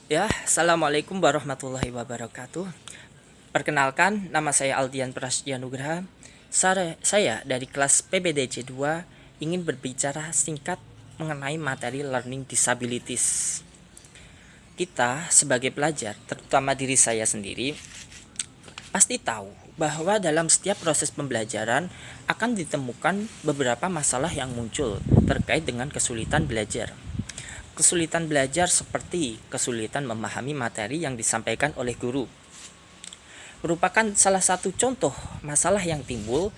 Ya, Assalamualaikum warahmatullahi wabarakatuh. Perkenalkan, nama saya Aldian Prasetya Nugraha. Saya dari kelas PBDJ 2 ingin berbicara singkat mengenai materi learning disabilities. Kita sebagai pelajar, terutama diri saya sendiri, pasti tahu bahwa dalam setiap proses pembelajaran akan ditemukan beberapa masalah yang muncul terkait dengan kesulitan belajar. Kesulitan belajar seperti kesulitan memahami materi yang disampaikan oleh guru, merupakan salah satu contoh masalah yang timbul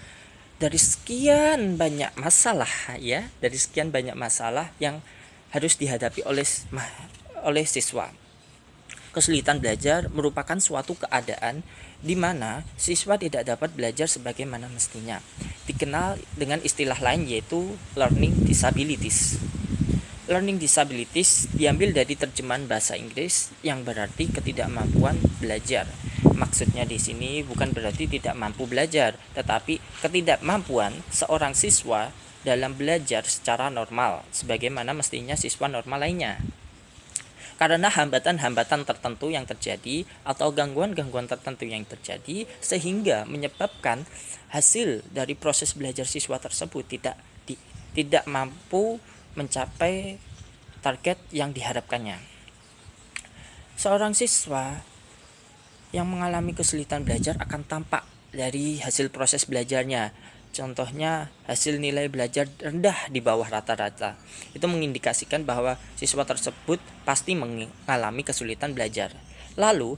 dari sekian banyak masalah dari sekian banyak masalah yang harus dihadapi oleh siswa. Kesulitan belajar merupakan suatu keadaan di mana siswa tidak dapat belajar sebagaimana mestinya. Dikenal dengan istilah lain yaitu learning disabilities. Learning disabilities diambil dari terjemahan bahasa Inggris yang berarti ketidakmampuan belajar. Maksudnya di sini bukan berarti tidak mampu belajar, tetapi ketidakmampuan seorang siswa dalam belajar secara normal, sebagaimana mestinya siswa normal lainnya. Karena hambatan-hambatan tertentu yang terjadi atau gangguan-gangguan tertentu yang terjadi sehingga menyebabkan hasil dari proses belajar siswa tersebut tidak mampu mencapai target yang diharapkannya. Seorang siswa yang mengalami kesulitan belajar akan tampak dari hasil proses belajarnya. Contohnya, hasil nilai belajar rendah di bawah rata-rata. Itu mengindikasikan bahwa siswa tersebut pasti mengalami kesulitan belajar. Lalu,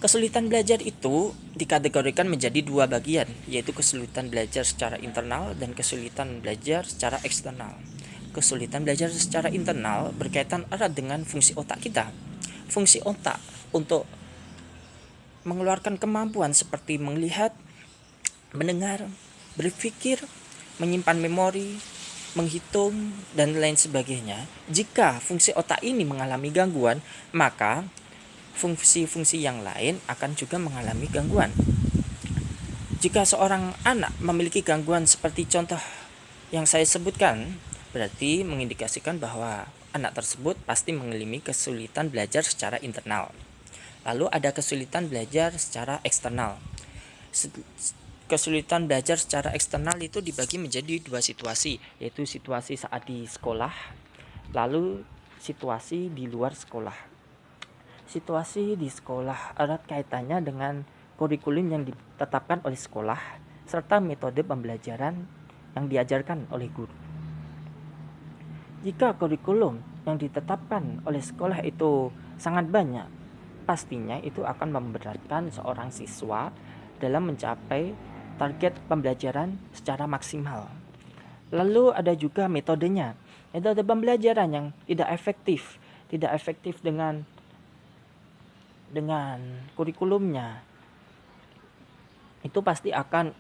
kesulitan belajar itu dikategorikan menjadi dua bagian, yaitu kesulitan belajar secara internal dan kesulitan belajar secara eksternal. Kesulitan belajar secara internal berkaitan erat dengan fungsi otak kita. Fungsi otak untuk mengeluarkan kemampuan seperti melihat, mendengar, berpikir, menyimpan memori, menghitung, dan lain sebagainya. Jika fungsi otak ini mengalami gangguan, maka fungsi-fungsi yang lain akan juga mengalami gangguan. Jika seorang anak memiliki gangguan seperti contoh yang saya sebutkan, berarti mengindikasikan bahwa anak tersebut pasti mengalami kesulitan belajar secara internal. Lalu ada kesulitan belajar secara eksternal. Kesulitan belajar secara eksternal itu dibagi menjadi dua situasi, yaitu situasi saat di sekolah, lalu situasi di luar sekolah. Situasi di sekolah erat kaitannya dengan kurikulum yang ditetapkan oleh sekolah serta metode pembelajaran yang diajarkan oleh guru. Jika kurikulum yang ditetapkan oleh sekolah itu sangat banyak, pastinya itu akan memberatkan seorang siswa dalam mencapai target pembelajaran secara maksimal. Lalu ada juga metodenya, metode pembelajaran yang tidak efektif dengan kurikulumnya. Itu pasti akan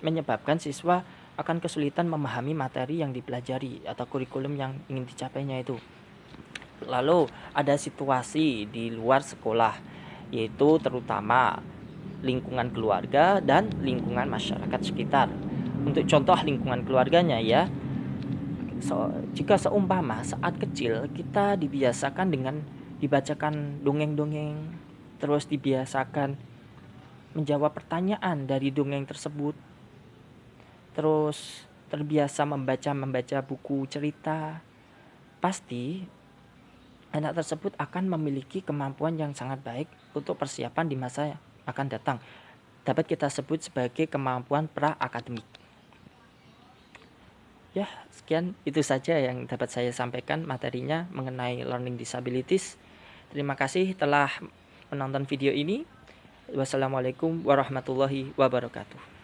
menyebabkan siswa akan kesulitan memahami materi yang dipelajari atau kurikulum yang ingin dicapainya itu. Lalu ada situasi di luar sekolah, yaitu terutama lingkungan keluarga dan lingkungan masyarakat sekitar. Untuk contoh lingkungan keluarganya jika seumpama saat kecil kita dibiasakan dengan dibacakan dongeng-dongeng, terus dibiasakan menjawab pertanyaan dari dongeng tersebut, terus terbiasa membaca buku cerita, pasti anak tersebut akan memiliki kemampuan yang sangat baik untuk persiapan di masa akan datang. Dapat kita sebut sebagai kemampuan pra-akademik. Ya, sekian itu saja yang dapat saya sampaikan materinya mengenai learning disabilities. Terima kasih telah menonton video ini. Wassalamualaikum warahmatullahi wabarakatuh.